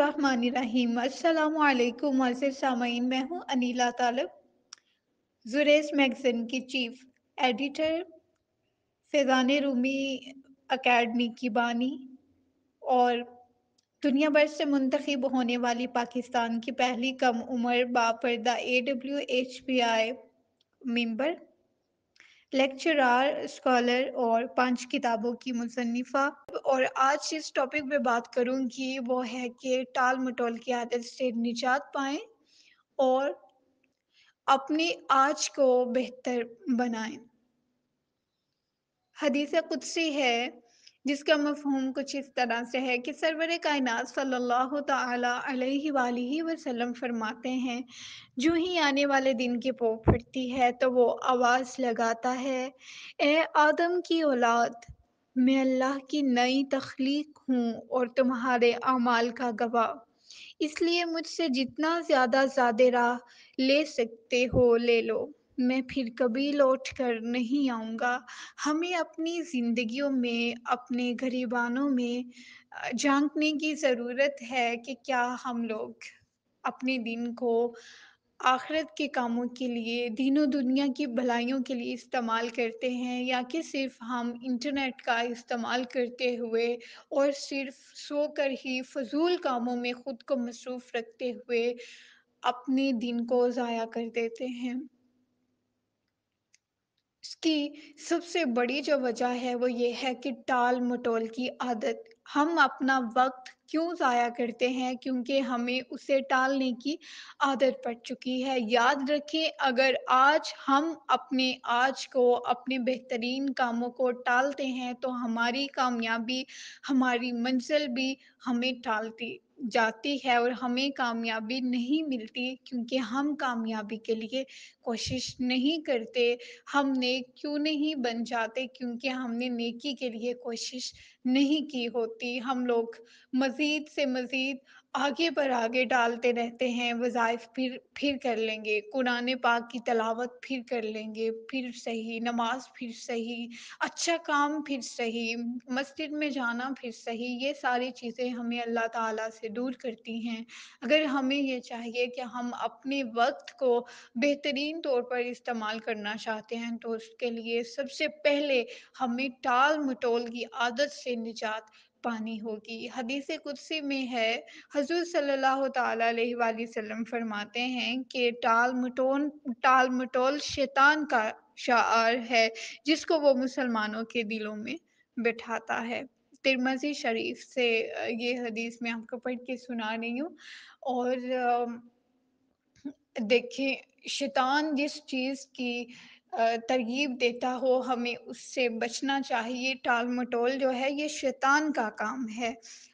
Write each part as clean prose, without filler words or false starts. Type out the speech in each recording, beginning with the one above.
बिस्मिल्लाहिर्रहमानिर्रहीम। अस्सलामु अलैकुम मोअज़्ज़िज़ सामईन, मैं हूँ अनीला तालब, ज़ुरैस मैगज़ीन की chief editor, Faizan Rumi academy की बानी और दुनिया भर से मुंतखब होने वाली पाकिस्तान की पहली कम उम्र बापर्दा AWHPI मेंबर, लेक्चरार, स्कॉलर और 5 किताबों की मुसन्निफ़ा। और आज जिस टॉपिक पे बात करूँगी वो है कि टाल-मटोल की आदत से निजात पाएँ और अपनी आज को बेहतर बनाएँ। हदीस कुदसी है जिसका मफ़हूम कुछ इस तरह से है कि सरवर कायनात सल्लल्लाहु तआला अलैहि वालिहि वसल्लम फरमाते हैं, जो ही आने वाले दिन की पो फटती है तो वो आवाज़ लगाता है, ए आदम की औलाद, मैं अल्लाह की नई तख्लीक हूँ और तुम्हारे अमाल का गवाह। इसलिए मुझसे जितना ज़्यादा ज़ादे राह ले सकते हो ले लो, मैं फिर कभी लौट कर नहीं आऊँगा। हमें अपनी ज़िंदगियों में, अपने ग़रीबानों में झाँकने की ज़रूरत है कि क्या हम लोग अपने दिन को आखिरत के कामों के लिए, दीन और दुनिया की भलाइयों के लिए इस्तेमाल करते हैं या कि सिर्फ़ हम इंटरनेट का इस्तेमाल करते हुए और सिर्फ़ सोकर ही फ़ज़ूल कामों में खुद को मसरूफ़ रखते हुए अपने दिन को ज़ाया कर देते हैं। इसकी सबसे बड़ी जो वजह है वो ये है कि टाल-मटोल की आदत। हम अपना वक़्त क्यों ज़ाया करते हैं? क्योंकि हमें उसे टालने की आदत पड़ चुकी है। याद रखें, अगर आज हम अपने आज को, अपने बेहतरीन कामों को टालते हैं तो हमारी कामयाबी, हमारी मंज़िल भी हमें टालती जाती है और हमें कामयाबी नहीं मिलती क्योंकि हम कामयाबी के लिए कोशिश नहीं करते। हम नेक क्यों नहीं बन जाते? क्योंकि हमने नेकी के लिए कोशिश नहीं की होती। हम लोग मज़ीद से मज़ीद आगे पर आगे डालते रहते हैं, वज़ाइफ फिर कर लेंगे, कुरान पाक की तिलावत फिर कर लेंगे, फिर सही, नमाज़ फिर सही, अच्छा काम फिर सही, मस्जिद में जाना फिर सही। ये सारी चीज़ें हमें अल्लाह ताला से दूर करती हैं। अगर हमें ये चाहिए कि हम अपने वक़्त को बेहतरीन तौर पर इस्तेमाल करना चाहते हैं तो उसके लिए सबसे पहले हमें टाल-मटोल की आदत से निजात पानी होगी। हदीस कुदसी में है, हज़ूर सल्लल्लाहु तआला अलैहि वसल्लम फरमाते हैं कि टाल-मटोल शैतान का शार है जिसको वो मुसलमानों के दिलों में बिठाता है। तिरमिज़ी शरीफ से ये हदीस मैं आपको पढ़ के सुना रही हूँ। और देखिए, शैतान जिस चीज़ की तरग़ीब देता हो हमें उससे बचना चाहिए। टाल-मटोल जो है ये शैतान का काम है।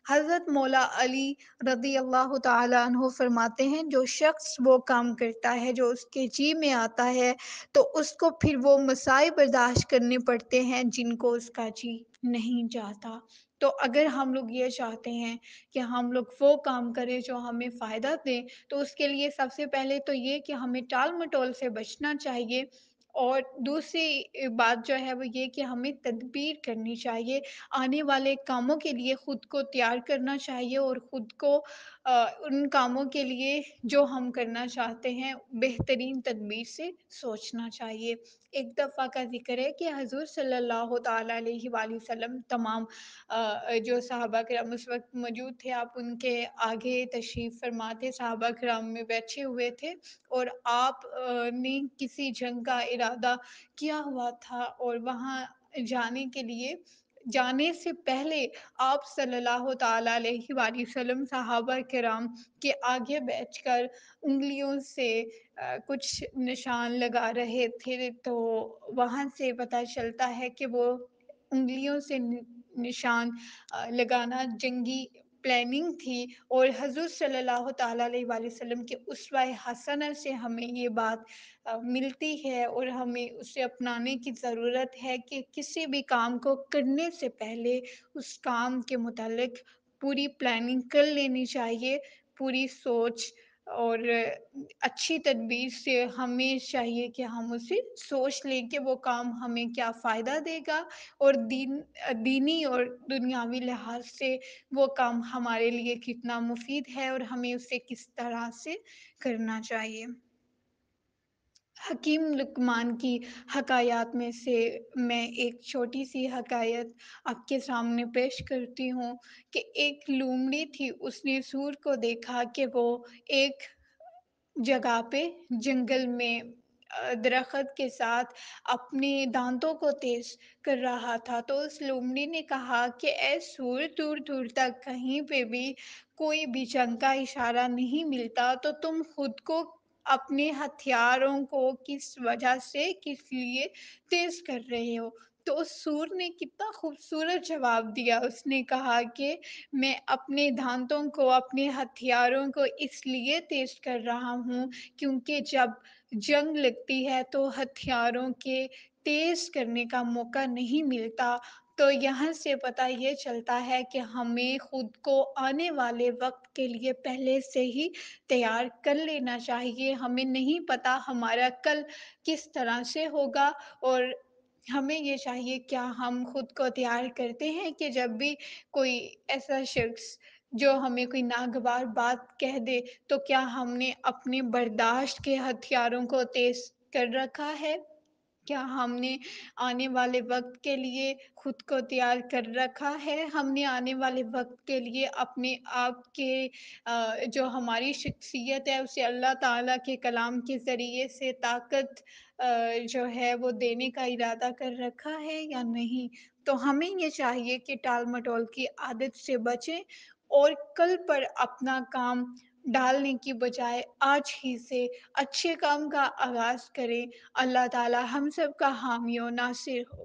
हज़रत मौला अली रज़ी अल्लाह तआला अन्हु फरमाते हैं, जो शख़्स वो काम करता है जो उसके जी में आता है तो उसको फिर वो मसाइब बर्दाश्त करने पड़ते हैं जिनको उसका जी नहीं चाहता। तो अगर हम लोग ये चाहते हैं कि हम लोग वो काम करें जो हमें फ़ायदा दे, तो उसके लिए सबसे पहले तो ये कि हमें टाल-मटोल से बचना चाहिए। और दूसरी बात जो है वो ये कि हमें तदबीर करनी चाहिए। आने वाले कामों के लिए खुद को तैयार करना चाहिए और खुद को उन कामों के लिए जो हम करना चाहते हैं बेहतरीन तदबीर से सोचना चाहिए। एक दफ़ा का ज़िक्र है कि हज़ूर सल्लल्लाहु तआला अलैहि वसल्लम तमाम जो सहाबा किराम उस वक़्त मौजूद थे, आप उनके आगे तशरीफ़ फ़रमा थे, सहाबा किराम में बैठे हुए थे और आप ने किसी जंग का इरादा किया हुआ था और वहाँ जाने के लिए जाने से पहले आप सल्लल्लाहु तआला अलैहि वसल्लम सहाबा किराम के आगे बैठकर उँगलियों से कुछ निशान लगा रहे थे। तो वहाँ से पता चलता है कि वो उँगलियों से निशान लगाना जंगी प्लानिंग थी और हज़ूर सल्लल्लाहु तआला अलैहि वसल्लम के उसवा-ए हसना से हमें ये बात मिलती है और हमें उसे अपनाने की ज़रूरत है कि किसी भी काम को करने से पहले उस काम के मुतालिक पूरी प्लानिंग कर लेनी चाहिए, पूरी सोच اور اچھی تدبیر سے ہمیں چاہیے کہ ہم اسے سوچ لیں کہ وہ کام ہمیں کیا فائدہ دے گا، اور دینی اور دنیاوی لحاظ سے وہ کام ہمارے لیے کتنا مفید ہے اور ہمیں اسے کس طرح سے کرنا چاہیے۔ حکیم لقمان کی حکایات میں سے میں ایک چھوٹی سی حکایت آپ کے سامنے پیش کرتی ہوں کہ ایک لومڑی تھی، اس نے سور کو دیکھا کہ وہ ایک جگہ پہ جنگل میں درخت کے ساتھ اپنے دانتوں کو تیز کر رہا تھا، تو اس لومڑی نے کہا کہ اے سور، دور دور تک کہیں پہ بھی کوئی بھی جنگ کا اشارہ نہیں ملتا، تو تم خود کو اپنے ہتھیاروں کو کس وجہ سے کس لیے تیز کر رہے ہو؟ تو اس سور نے کتنا خوبصورت جواب دیا، اس نے کہا کہ میں اپنے دھانتوں کو، اپنے ہتھیاروں کو اس لیے تیز کر رہا ہوں کیونکہ جب جنگ لگتی ہے تو ہتھیاروں کے تیز کرنے کا موقع نہیں ملتا۔ تو یہاں سے پتہ یہ چلتا ہے کہ ہمیں خود کو آنے والے وقت کے لیے پہلے سے ہی تیار کر لینا چاہیے۔ ہمیں نہیں پتہ ہمارا کل کس طرح سے ہوگا، اور ہمیں یہ چاہیے کیا ہم خود کو تیار کرتے ہیں کہ جب بھی کوئی ایسا شخص جو ہمیں کوئی ناگوار بات کہہ دے تو کیا ہم نے اپنے برداشت کے ہتھیاروں کو تیز کر رکھا ہے؟ کیا ہم نے آنے والے وقت کے لیے خود کو تیار کر رکھا ہے؟ ہم نے آنے والے وقت کے لیے اپنے آپ کے جو ہماری شخصیت ہے اسے اللہ تعالیٰ کے کلام کے ذریعے سے طاقت جو ہے وہ دینے کا ارادہ کر رکھا ہے یا نہیں؟ تو ہمیں یہ چاہیے کہ ٹال مٹول کی عادت سے بچیں اور کل پر اپنا کام ڈالنے کی بجائے آج ہی سے اچھے کام کا آغاز کریں۔ اللہ تعالی ہم سب کا حامی و ناصر ہو۔